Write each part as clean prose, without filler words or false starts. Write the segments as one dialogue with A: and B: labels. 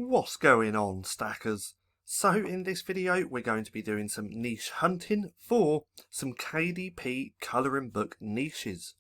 A: What's going on, stackers? So in this video we're going to be doing some niche hunting for some KDP colouring book niches.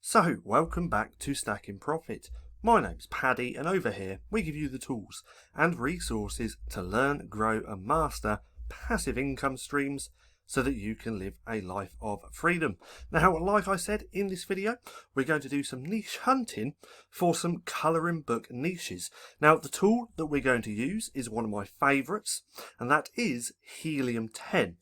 A: So welcome back to StackinProfit. My name's Paddy and over here we give you the tools and resources to learn, grow and master passive income streams so that you can live a life of freedom. Now, like I said in this video, we're going to do some niche hunting for some colouring book niches. Now, the tool that we're going to use is one of my favourites, and that is Helium 10.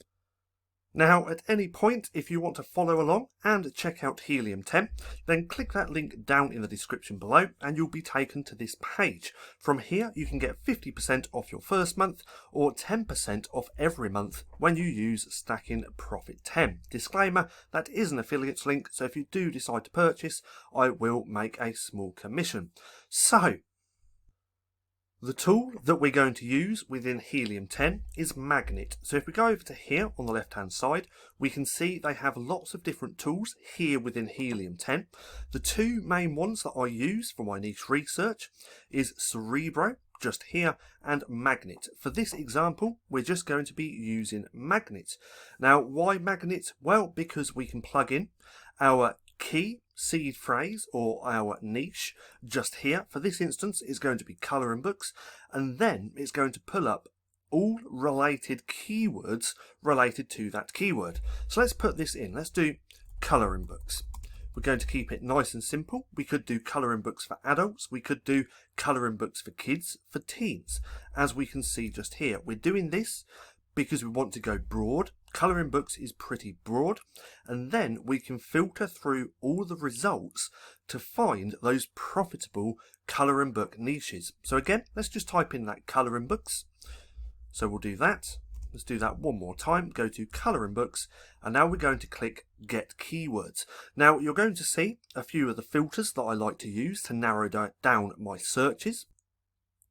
A: Now, at any point, if you want to follow along and check out Helium 10, then click that link down in the description below and you'll be taken to this page. From here, you can get 50% off your first month or 10% off every month when you use StackinProfit 10. Disclaimer, that is an affiliate link, so if you do decide to purchase, I will make a small commission. So, the tool that we're going to use within Helium 10 is Magnet. So if we go over to here on the left hand side, we can see they have lots of different tools here within Helium 10. The two main ones that I use for my niche research is Cerebro, just here, and Magnet. For this example, we're just going to be using Magnet. Now, why Magnet? Well, because we can plug in our key seed phrase or our niche just here. For this instance, is going to be colouring books, and then it's going to pull up all related keywords related to that keyword. So let's put this in. Let's do colouring books. We're going to keep it nice and simple. We could do colouring books for adults. We could do colouring books for kids, for teens. As we can see just here, we're doing this because we want to go broad. Colouring books is pretty broad, and then we can filter through all the results to find those profitable colouring book niches. So again, let's just type in that colouring books. So we'll do that. Let's do that one more time. Go to colouring books, and now we're going to click get keywords. Now you're going to see a few of the filters that I like to use to narrow down my searches.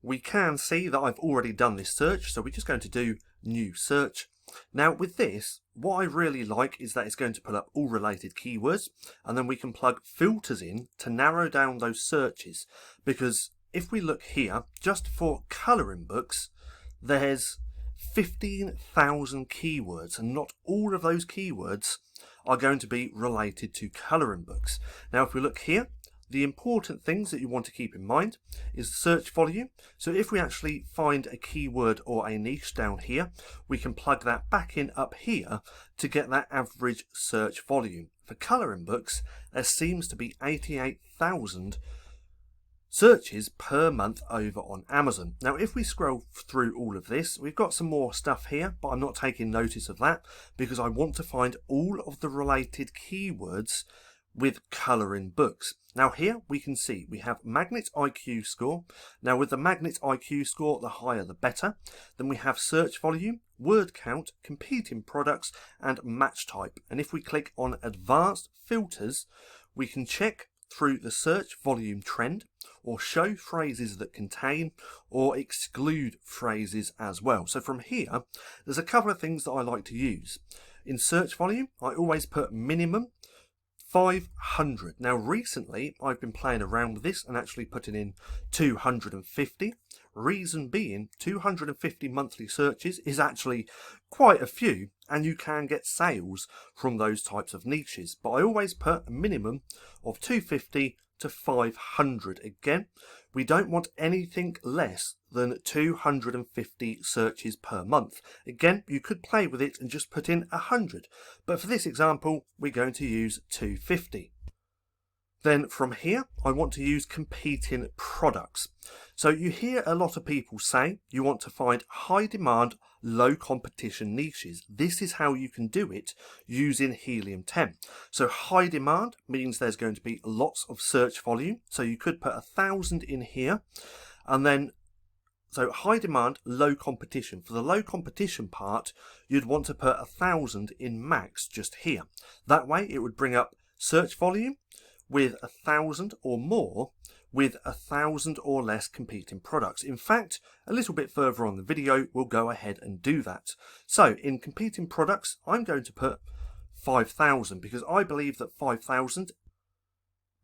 A: We can see that I've already done this search, so we're just going to do new search. Now with this, what I really like is that it's going to pull up all related keywords, and then we can plug filters in to narrow down those searches, because if we look here, just for colouring books, there's 15,000 keywords, and not all of those keywords are going to be related to colouring books. Now if we look here, the important things that you want to keep in mind is the search volume. So if we actually find a keyword or a niche down here, we can plug that back in up here to get that average search volume. For colouring books, there seems to be 88,000 searches per month over on Amazon. Now if we scroll through all of this, we've got some more stuff here, but I'm not taking notice of that because I want to find all of the related keywords with colouring books. Now here we can see we have Magnet IQ score. Now with the Magnet IQ score, the higher the better. Then we have search volume, word count, competing products and match type. And if we click on advanced filters, we can check through the search volume trend, or show phrases that contain, or exclude phrases as well. So from here, there's a couple of things that I like to use. In search volume, I always put minimum 500. Now recently I've been playing around with this and actually putting in 250. Reason being, 250 monthly searches is actually quite a few, and you can get sales from those types of niches. But I always put a minimum of 250 to 500. Again, we don't want anything less than 250 searches per month. Again, you could play with it and just put in 100, but for this example, we're going to use 250. Then from here, I want to use competing products. So you hear a lot of people say you want to find high demand, low competition niches. This is how you can do it using Helium 10. So high demand means there's going to be lots of search volume. So you could put 1,000 in here, and then so high demand, low competition. For the low competition part, you'd want to put 1,000 in max just here. That way it would bring up search volume with 1,000 or more, with 1,000 or less competing products. In fact, a little bit further on the video, we'll go ahead and do that. So in competing products, I'm going to put 5,000 because I believe that 5,000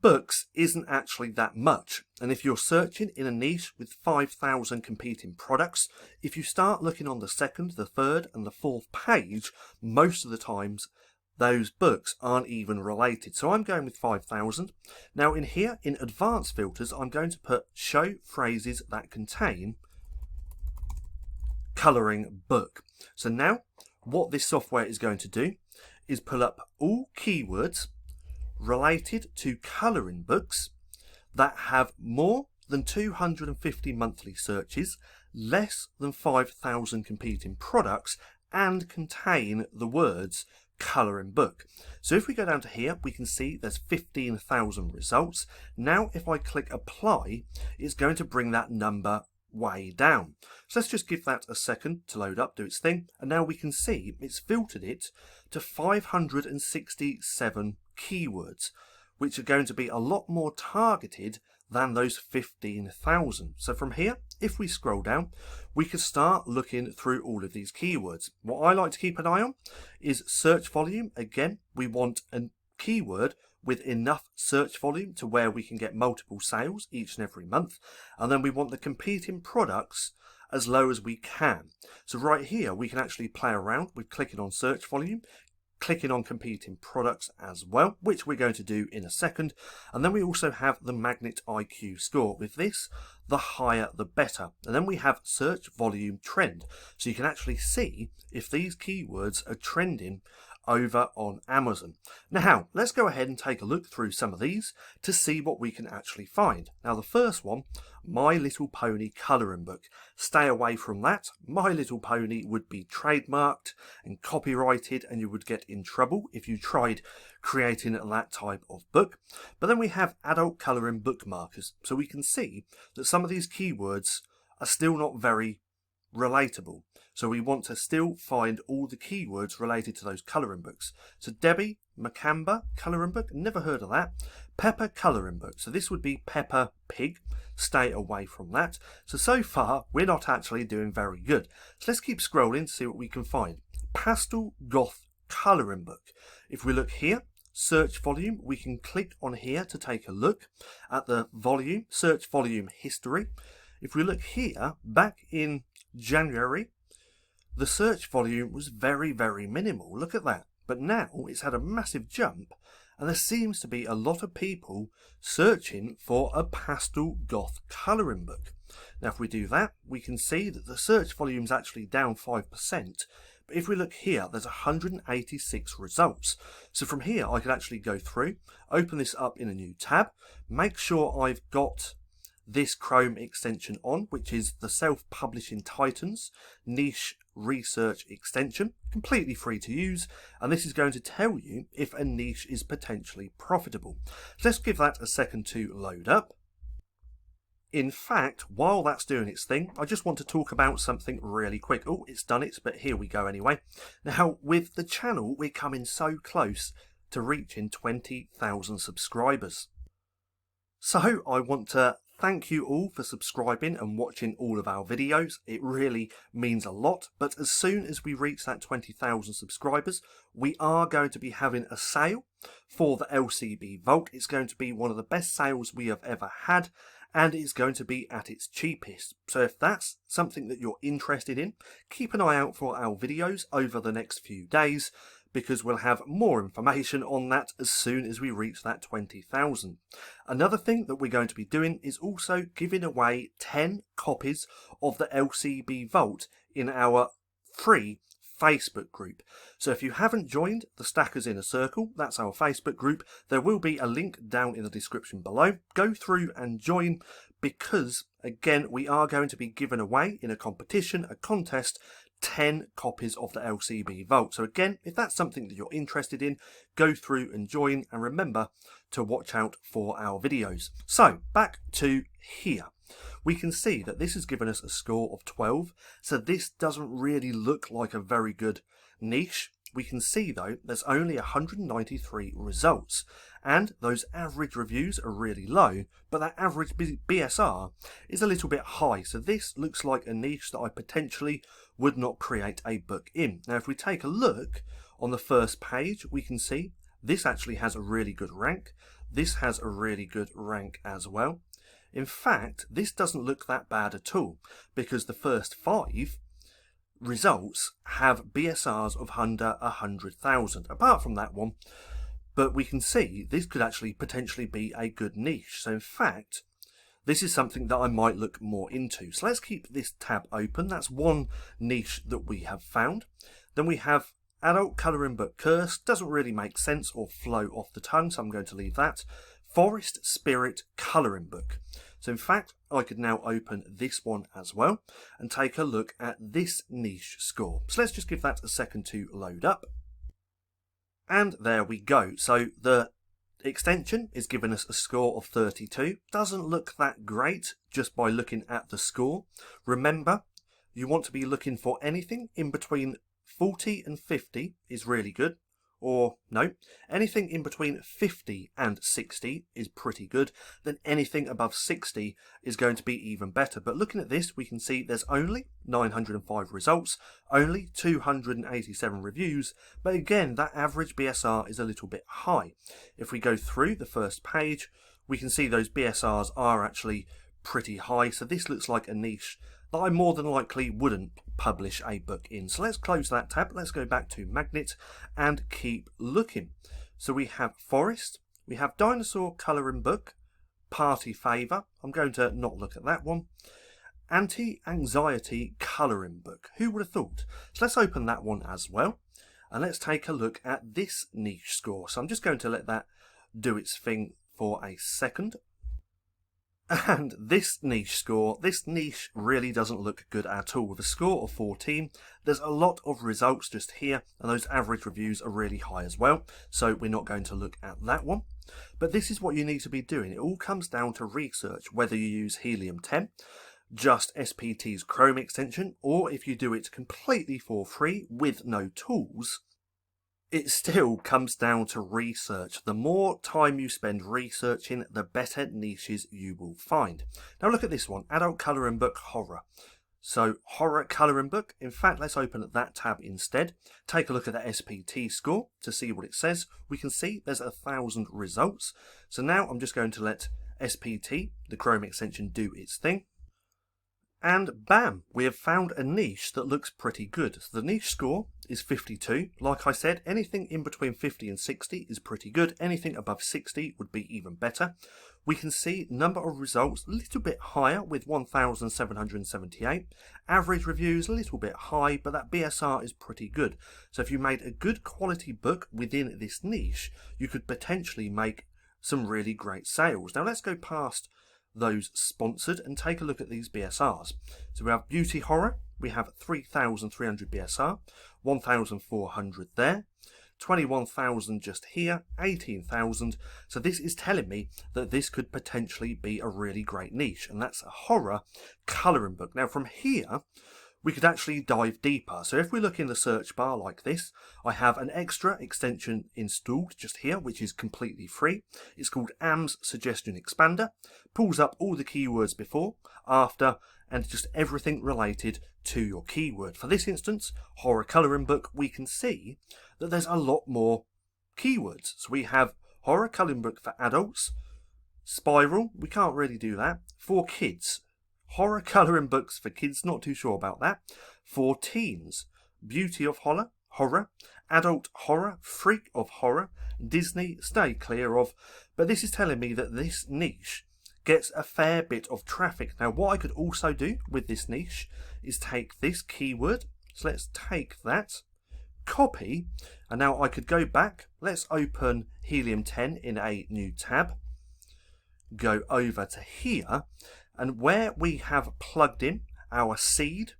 A: books isn't actually that much, and if you're searching in a niche with 5,000 competing products, if you start looking on the second, the third and the fourth page, most of the times those books aren't even related. So I'm going with 5,000. Now in here, in advanced filters, I'm going to put show phrases that contain colouring book. So now what this software is going to do is pull up all keywords related to colouring books that have more than 250 monthly searches, less than 5,000 competing products, and contain the words colouring book. So if we go down to here, we can see there's 15,000 results. Now if I click apply, it's going to bring that number way down. So let's just give that a second to load up, do its thing, and now we can see it's filtered it to 567 keywords, which are going to be a lot more targeted than those 15,000. So from here, if we scroll down, we can start looking through all of these keywords. What I like to keep an eye on is search volume. Again, we want a keyword with enough search volume to where we can get multiple sales each and every month. And then we want the competing products as low as we can. So right here, we can actually play around with clicking on search volume, clicking on competing products as well, which we're going to do in a second. And then we also have the Magnet IQ score. With this, the higher the better. And then we have search volume trend. So you can actually see if these keywords are trending over on Amazon. Now, let's go ahead and take a look through some of these to see what we can actually find. Now, the first one, My Little Pony colouring book. Stay away from that. My Little Pony would be trademarked and copyrighted, and you would get in trouble if you tried creating that type of book. But then we have adult colouring book markers. So we can see that some of these keywords are still not very relatable. So we want to still find all the keywords related to those colouring books. So Debbie Macamba colouring book, never heard of that. Peppa colouring book. So this would be Peppa Pig. Stay away from that. So far, we're not actually doing very good. So let's keep scrolling to see what we can find. Pastel Goth colouring book. If we look here, search volume, we can click on here to take a look at the volume, search volume history. If we look here, back in January, the search volume was very, very minimal. Look at that. But now it's had a massive jump, and there seems to be a lot of people searching for a pastel goth colouring book. Now, if we do that, we can see that the search volume is actually down 5%. But if we look here, there's 186 results. So from here, I can actually go through, open this up in a new tab, make sure I've got this Chrome extension on, which is the Self-Publishing Titans Niche Research Extension, completely free to use, and this is going to tell you if a niche is potentially profitable. So let's give that a second to load up. In fact, while that's doing its thing, I just want to talk about something really quick. Oh, it's done it, but here we go anyway. Now, with the channel, we're coming so close to reaching 20,000 subscribers. So I want to thank you all for subscribing and watching all of our videos. It really means a lot. But as soon as we reach that 20,000 subscribers, we are going to be having a sale for the LCB Vault. It's going to be one of the best sales we have ever had, and it's going to be at its cheapest. So if that's something that you're interested in, keep an eye out for our videos over the next few days, because we'll have more information on that as soon as we reach that 20,000. Another thing that we're going to be doing is also giving away 10 copies of the LCB Vault in our free Facebook group. So if you haven't joined the Stackers Inner Circle, that's our Facebook group, there will be a link down in the description below. Go through and join, because again, we are going to be giving away in a competition, a contest, 10 copies of the LCB Vault. So again, if that's something that you're interested in, go through and join, and remember to watch out for our videos. So back to here. We can see that this has given us a score of 12, so this doesn't really look like a very good niche. We can see though there's only 193 results, and those average reviews are really low, but that average BSR is a little bit high. So this looks like a niche that I potentially would not create a book in. Now if we take a look on the first page, we can see This actually has a really good rank. This has a really good rank as well. In fact, this doesn't look that bad at all, because the first 5 results have BSRs of under 100,000, apart from that one. But we can see this could actually potentially be a good niche. So in fact, this is something that I might look more into. So let's keep this tab open. That's one niche that we have found. Then we have adult colouring book curse. Doesn't really make sense or flow off the tongue, so I'm going to leave that. Forest Spirit colouring book. So in fact, I could now open this one as well and take a look at this niche score. So let's just give that a second to load up. And there we go. So the extension is giving us a score of 32. Doesn't look that great just by looking at the score. Remember, you want to be looking for anything in between 40 and 50 is really good. Or no, anything in between 50 and 60 is pretty good. Then anything above 60 is going to be even better. But looking at this, we can see there's only 905 results, only 287 reviews. But again, that average BSR is a little bit high. If we go through the first page, we can see those BSRs are actually pretty high. So this looks like a niche that I more than likely wouldn't publish a book in. So let's close that tab. Let's go back to Magnet and keep looking. So we have Forest, we have Dinosaur Colouring Book, Party Favour. I'm going to not look at that one. Anti-Anxiety Colouring Book. Who would have thought? So let's open that one as well. And let's take a look at this niche score. So I'm just going to let that do its thing for a second. And this niche score, this niche really doesn't look good at all. With a score of 14, there's a lot of results just here, and those average reviews are really high as well, so we're not going to look at that one. But this is what you need to be doing. It all comes down to research, whether you use Helium 10, just SPT's Chrome extension, or if you do it completely for free with no tools. It still comes down to research. The more time you spend researching, the better niches you will find. Now look at this one, Adult Colouring Book Horror. So Horror Colouring Book, in fact, let's open that tab instead. Take a look at the SPT score to see what it says. We can see there's 1,000 results. So now I'm just going to let SPT, the Chrome extension, do its thing. And bam, we have found a niche that looks pretty good. So the niche score is 52. Like I said, anything in between 50 and 60 is pretty good. Anything above 60 would be even better. We can see number of results a little bit higher with 1,778. Average reviews a little bit high, but that BSR is pretty good. So if you made a good quality book within this niche, you could potentially make some really great sales. Now let's go past those sponsored and take a look at these BSRs. So we have Beauty Horror, we have 3,300 BSR, 1,400 there, 21,000 just here, 18,000. So this is telling me that this could potentially be a really great niche, and that's a horror colouring book. Now from here, we could actually dive deeper. So if we look in the search bar like this, I have an extra extension installed just here, which is completely free. It's called AMS Suggestion Expander. Pulls up all the keywords before, after, and just everything related to your keyword. For this instance, horror colouring book, we can see that there's a lot more keywords. So we have horror colouring book for adults, spiral, we can't really do that, for kids. Horror colouring books for kids, not too sure about that. For teens, Beauty of Horror, Adult Horror, Freak of Horror, Disney, stay clear of. But this is telling me that this niche gets a fair bit of traffic. Now what I could also do with this niche is take this keyword. So let's take that, copy, and now I could go back. Let's open Helium 10 in a new tab. Go over to here. And where we have plugged in our seed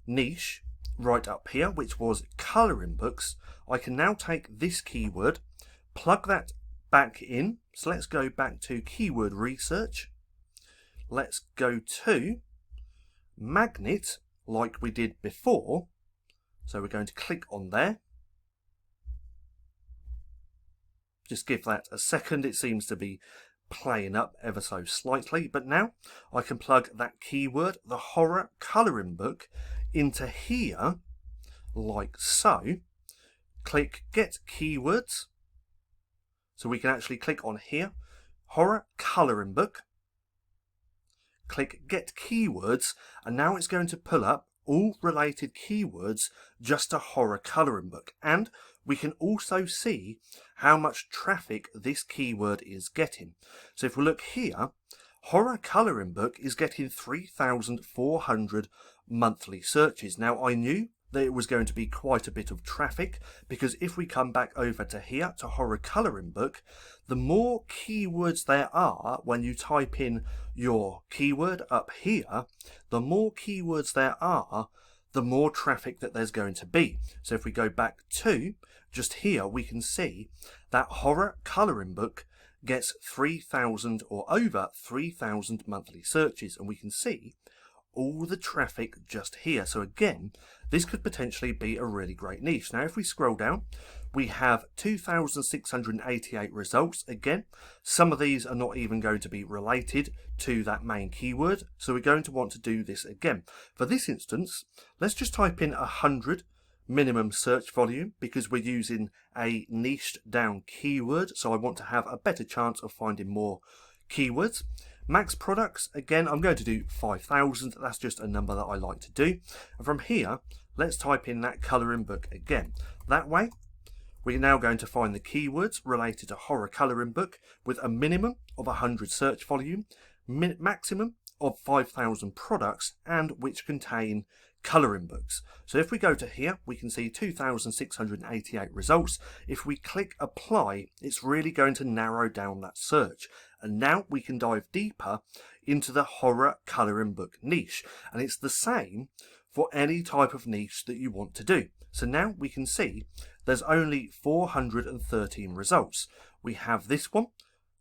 A: niche right up here, which was colouring books, I can now take this keyword, plug that back in. So let's go back to keyword research. Let's go to Magnet like we did before. So we're going to click on there. Just give that a second. It seems to be playing up ever so slightly, but now I can plug that keyword, the horror colouring book, into here like so. Click get keywords, So we can actually click on here, horror colouring book, click get keywords, and now it's going to pull up all related keywords just to horror colouring book. And we can also see how much traffic this keyword is getting. So if we look here, horror colouring book is getting 3,400 monthly searches. Now I knew that it was going to be quite a bit of traffic, because if we come back over to here to horror colouring book, the more keywords there are when you type in your keyword up here, the more keywords there are, the more traffic that there's going to be. So if we go back to just here, we can see that horror colouring book gets 3,000 or over 3,000 monthly searches, and we can see all the traffic just here. So again, this could potentially be a really great niche. Now if we scroll down, we have 2,688 results. Again, some of these are not even going to be related to that main keyword, so we're going to want to do this again. For this instance, let's just type in 100 minimum search volume, because we're using a niched down keyword, so I want to have a better chance of finding more keywords. Max products, again, I'm going to do 5,000. That's just a number that I like to do. And from here, let's type in that colouring book again. That way, we're now going to find the keywords related to horror colouring book with a minimum of 100 search volume, maximum of 5,000 products, and which contain colouring books. So if we go to here, we can see 2,688 results. If we click apply, it's really going to narrow down that search. And now we can dive deeper into the horror colouring book niche. And it's the same for any type of niche that you want to do. So now we can see there's only 413 results. We have this one,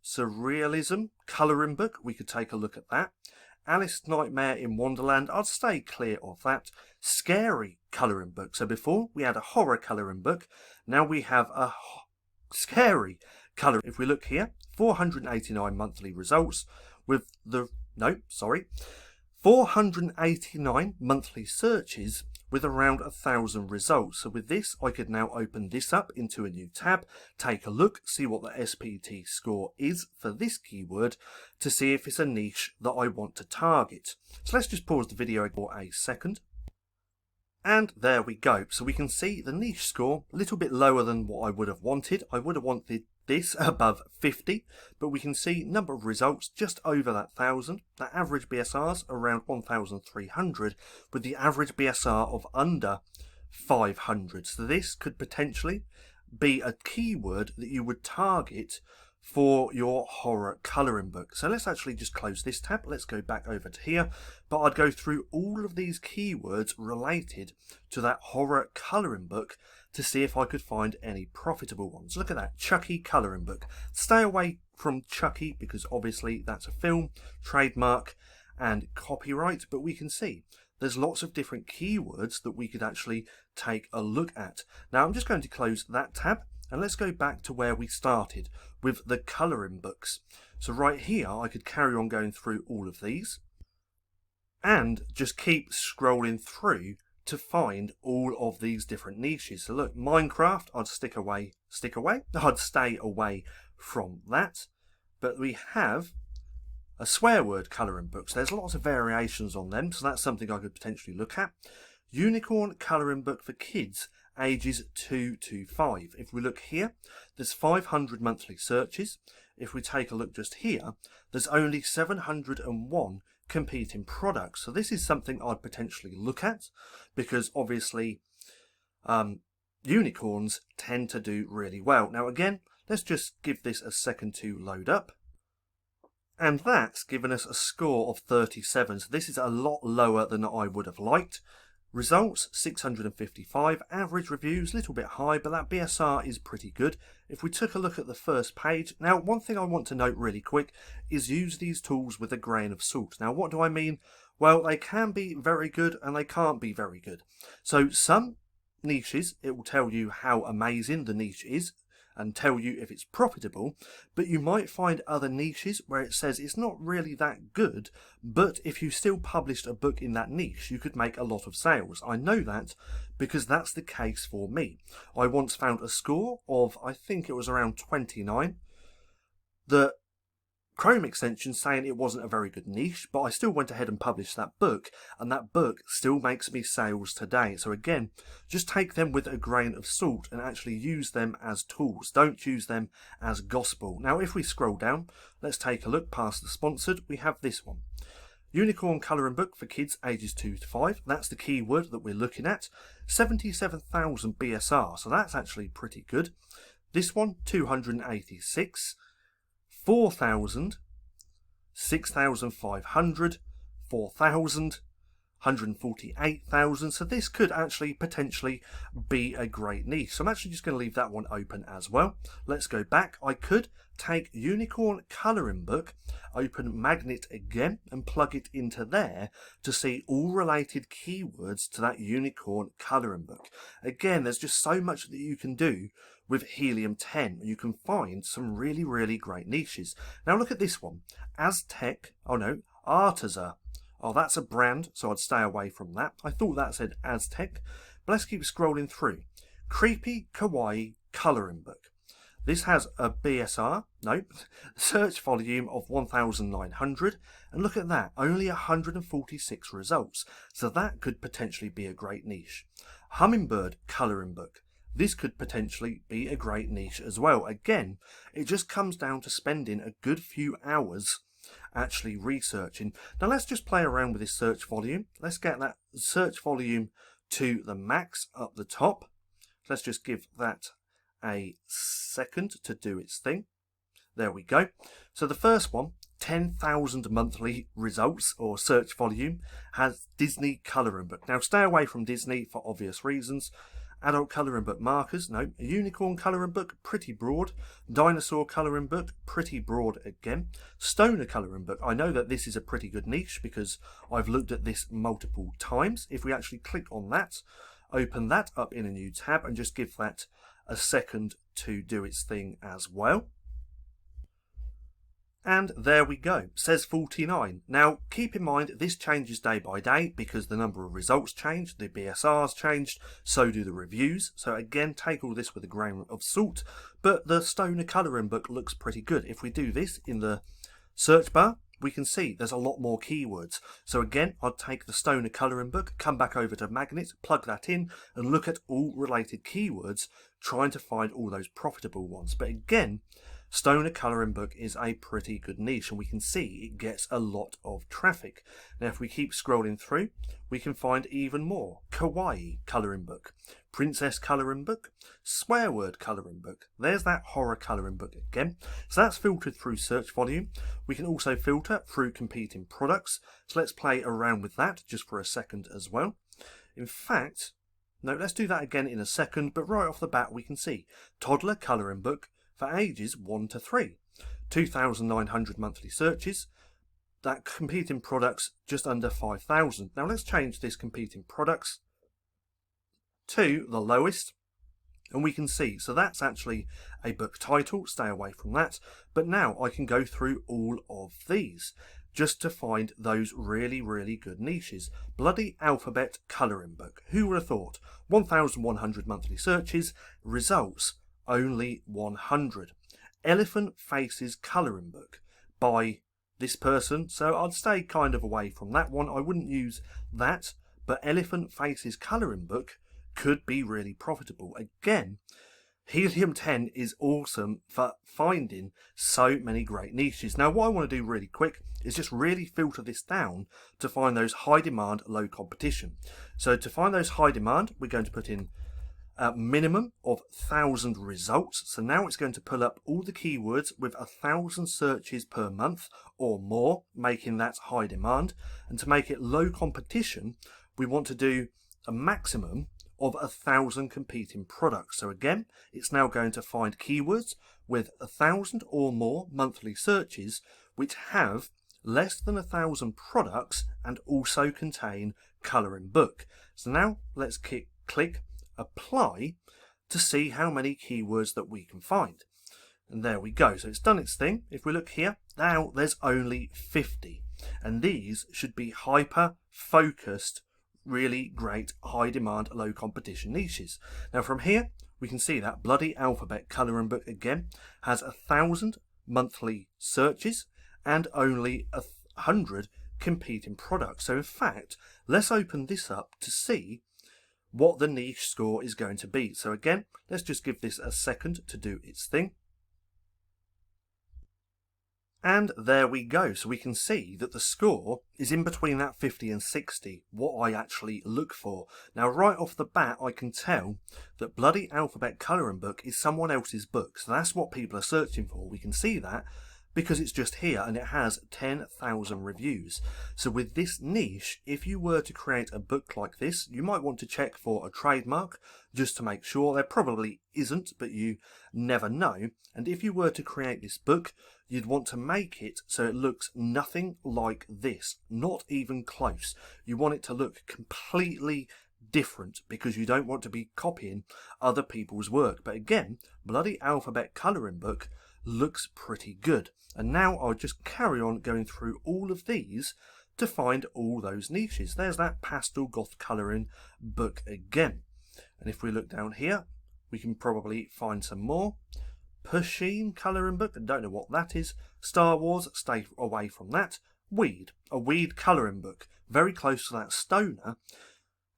A: surrealism colouring book. We could take a look at that. Alice Nightmare in Wonderland, I'd stay clear of that. Scary colouring book. So before we had a horror colouring book, now we have a scary colour. If we look here, 489 monthly results with 489 monthly searches with around 1,000 results. So with this, I could now open this up into a new tab, take a look, see what the SPT score is for this keyword to see if it's a niche that I want to target. So let's just pause the video for a second. And there we go. So we can see the niche score a little bit lower than what I would have wanted. I would have wanted this above 50, but we can see number of results just over that 1,000. The average BSRs around 1,300, with the average BSR of under 500. So this could potentially be a keyword that you would target for your horror colouring book. So let's actually just close this tab. Let's go back over to here, but I'd go through all of these keywords related to that horror colouring book to see if I could find any profitable ones. Look at that, Chucky colouring book. Stay away from Chucky because obviously that's a film, trademark and copyright, but we can see there's lots of different keywords that we could actually take a look at. Now I'm just going to close that tab and let's go back to where we started with the colouring books. So right here I could carry on going through all of these and just keep scrolling through to find all of these different niches. So look, Minecraft, I'd I'd stay away from that. But we have a swear word colouring book. So there's lots of variations on them, so that's something I could potentially look at. Unicorn colouring book for kids ages 2 to 5. If we look here, there's 500 monthly searches. If we take a look just here, there's only 701 competing products. So this is something I'd potentially look at because obviously unicorns tend to do really well. Now again, let's just give this a second to load up. And that's given us a score of 37. So this is a lot lower than I would have liked. Results 655, average reviews a little bit high, but that BSR is pretty good. If we took a look at the first page, now one thing I want to note really quick is use these tools with a grain of salt. Now what do I mean? Well, they can be very good and they can't be very good. So some niches, it will tell you how amazing the niche is and tell you if it's profitable, but you might find other niches where it says it's not really that good, but if you still published a book in that niche, you could make a lot of sales. I know that because that's the case for me. I once found a score of, I think it was around 29 the Chrome extension saying it wasn't a very good niche, but I still went ahead and published that book, and that book still makes me sales today. So again, just take them with a grain of salt and actually use them as tools. Don't use them as gospel. Now, if we scroll down, let's take a look past the sponsored. We have this one. Unicorn colouring book for kids ages 2 to 5. That's the keyword that we're looking at. 77,000 BSR, so that's actually pretty good. This one, 286. 4,000, 6,500, 4,000, 148,000. So this could actually potentially be a great niche. So I'm actually just going to leave that one open as well. Let's go back. I could take Unicorn Colouring Book, open Magnet again and plug it into there to see all related keywords to that Unicorn Colouring Book. Again, there's just so much that you can do with Helium 10. You can find some really, really great niches. Now look at this one. Aztec, oh no, Arteza. Oh, that's a brand, so I'd stay away from that. I thought that said Aztec, but let's keep scrolling through. Creepy Kawaii Colouring Book. This has a BSR, search volume of 1,900, and look at that, only 146 results. So that could potentially be a great niche. Hummingbird Colouring Book. This could potentially be a great niche as well. Again, it just comes down to spending a good few hours actually researching. Now let's just play around with this search volume. Let's get that search volume to the max up the top. Let's just give that a second to do its thing. There we go. So the first one, 10,000 monthly results or search volume, has Disney Colouring Book. Now stay away from Disney for obvious reasons. Adult colouring book markers, no. A unicorn colouring book, pretty broad. Dinosaur colouring book, pretty broad again. Stoner colouring book, I know that this is a pretty good niche because I've looked at this multiple times. If we actually click on that, open that up in a new tab and just give that a second to do its thing as well. And there we go, says 49. Now, keep in mind, this changes day by day because the number of results change, the BSRs changed, so do the reviews. So again, take all this with a grain of salt, but the Stoner Colouring Book looks pretty good. If we do this in the search bar, we can see there's a lot more keywords. So again, I'd take the Stoner Colouring Book, come back over to Magnet, plug that in, and look at all related keywords, trying to find all those profitable ones. But again, Stoner Colouring Book is a pretty good niche, and we can see it gets a lot of traffic. Now if we keep scrolling through, we can find even more. Kawaii Colouring Book, Princess Colouring Book, Swear Word Colouring Book. There's that horror colouring book again. So that's filtered through search volume. We can also filter through competing products. So let's play around with that just for a second as well. In fact, no, let's do that again in a second, but right off the bat we can see Toddler Colouring Book for ages 1 to 3. 2,900 monthly searches. That competing products just under 5,000. Now let's change this competing products to the lowest, and we can see, so that's actually a book title, stay away from that. But now I can go through all of these just to find those really, really good niches. Bloody Alphabet Colouring Book. Who would have thought? 1,100 monthly searches, results only 100. Elephant Faces Colouring Book by this person, so I'd stay kind of away from that one. I wouldn't use that, but Elephant Faces Colouring Book could be really profitable. Again, Helium 10 is awesome for finding so many great niches. Now what I want to do really quick is just really filter this down to find those high demand, low competition. So to find those high demand, we're going to put in a minimum of 1,000 results. So now it's going to pull up all the keywords with 1,000 searches per month or more, making that high demand. And to make it low competition, we want to do a maximum of 1,000 competing products. So again, it's now going to find keywords with 1,000 or more monthly searches which have less than 1,000 products and also contain colouring book. So now let's click apply to see how many keywords that we can find. And there we go. So it's done its thing. If we look here, now there's only 50. And these should be hyper focused, really great high demand, low competition niches. Now from here, we can see that Bloody Alphabet Colouring Book again has 1,000 monthly searches and only 100 competing products. So in fact, let's open this up to see what the niche score is going to be. So again, let's just give this a second to do its thing. And there we go. So we can see that the score is in between that 50 and 60, what I actually look for. Now, right off the bat, I can tell that Bloody Alphabet Colouring Book is someone else's book. So that's what people are searching for. We can see that because it's just here and it has 10,000 reviews. So with this niche, if you were to create a book like this, you might want to check for a trademark just to make sure. There probably isn't, but you never know. And if you were to create this book, you'd want to make it so it looks nothing like this, not even close. You want it to look completely different because you don't want to be copying other people's work. But again, Bloody Alphabet Colouring Book looks pretty good. And now I'll just carry on going through all of these to find all those niches. There's that pastel goth colouring book again. And if we look down here, we can probably find some more. Pusheen colouring book, I don't know what that is. Star Wars, stay away from that. Weed, a weed colouring book, very close to that stoner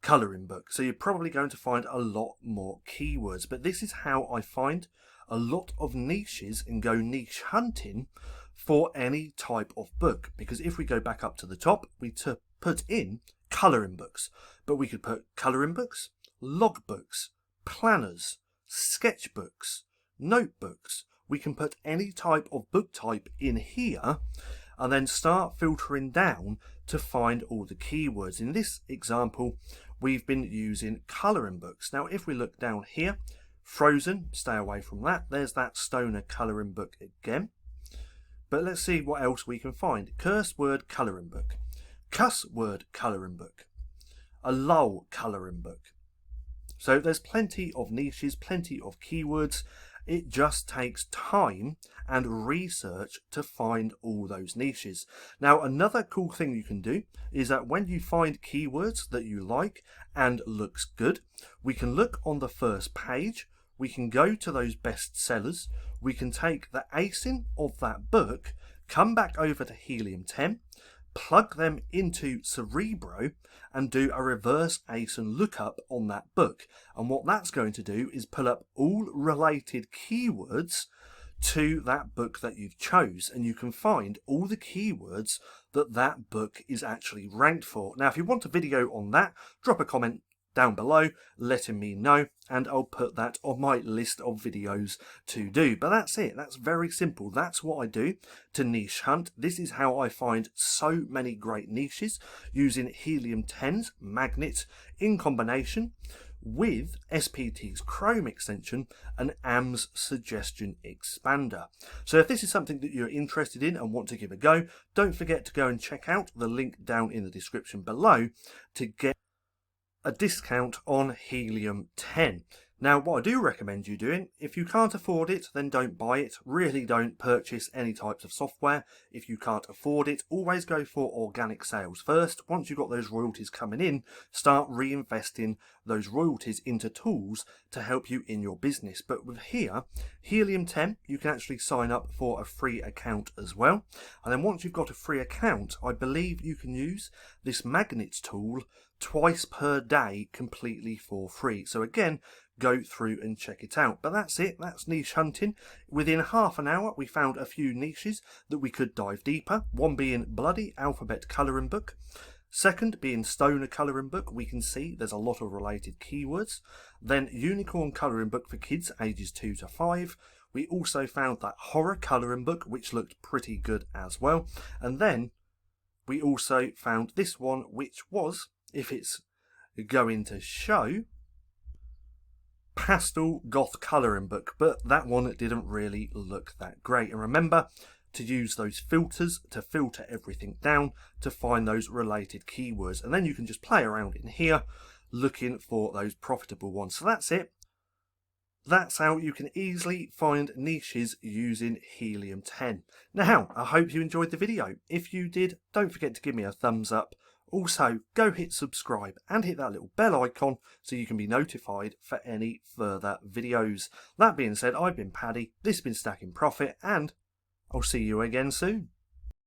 A: colouring book. So you're probably going to find a lot more keywords. But this is how I find a lot of niches and go niche hunting for any type of book. Because if we go back up to the top, we put in colouring books. But we could put colouring books, log books, planners, sketchbooks, notebooks. We can put any type of book type in here and then start filtering down to find all the keywords. In this example, we've been using colouring books. Now, if we look down here, Frozen, stay away from that. There's that stoner colouring book again. But let's see what else we can find. Curse word colouring book, cuss word colouring book, a lull colouring book. So there's plenty of niches, plenty of keywords. It just takes time and research to find all those niches. Now, another cool thing you can do is that when you find keywords that you like and looks good, we can look on the first page. We can go to those best sellers. We can take the ASIN of that book, come back over to Helium 10, plug them into Cerebro and do a reverse ASIN lookup on that book. And what that's going to do is pull up all related keywords to that book that you've chose, and you can find all the keywords that that book is actually ranked for. Now, if you want a video on that, drop a comment down below letting me know, and I'll put that on my list of videos to do. But that's it. That's very simple. That's what I do to niche hunt. This is how I find so many great niches, using Helium 10's magnet in combination with SPT's Chrome extension and AM's suggestion expander. So if this is something that you're interested in and want to give a go, don't forget to go and check out the link down in the description below to get a discount on Helium 10. Now, what I do recommend you doing, if you can't afford it, then don't buy it. Really don't purchase any types of software if you can't afford it. Always go for organic sales first. Once you've got those royalties coming in, start reinvesting those royalties into tools to help you in your business. But with here, Helium 10, you can actually sign up for a free account as well. And then once you've got a free account, I believe you can use this magnets tool twice per day completely for free. So again, go through and check it out. But that's it. That's niche hunting. Within half an hour, we found a few niches that we could dive deeper. One being Bloody Alphabet Colouring Book. Second being Stoner Colouring Book. We can see there's a lot of related keywords. Then Unicorn Colouring Book for kids ages 2 to 5. We also found that Horror Colouring Book, which looked pretty good as well. And then we also found this one, which was, if it's going to show, Pastel Goth Colouring Book, but that one didn't really look that great. And remember to use those filters to filter everything down to find those related keywords, and then you can just play around in here looking for those profitable ones. So that's it. That's how you can easily find niches using Helium 10. Now, I hope you enjoyed the video. If you did, don't forget to give me a thumbs up. Also, go hit subscribe and hit that little bell icon so you can be notified for any further videos. That being said, I've been Paddy, this has been Stacking Profit, and I'll see you again soon.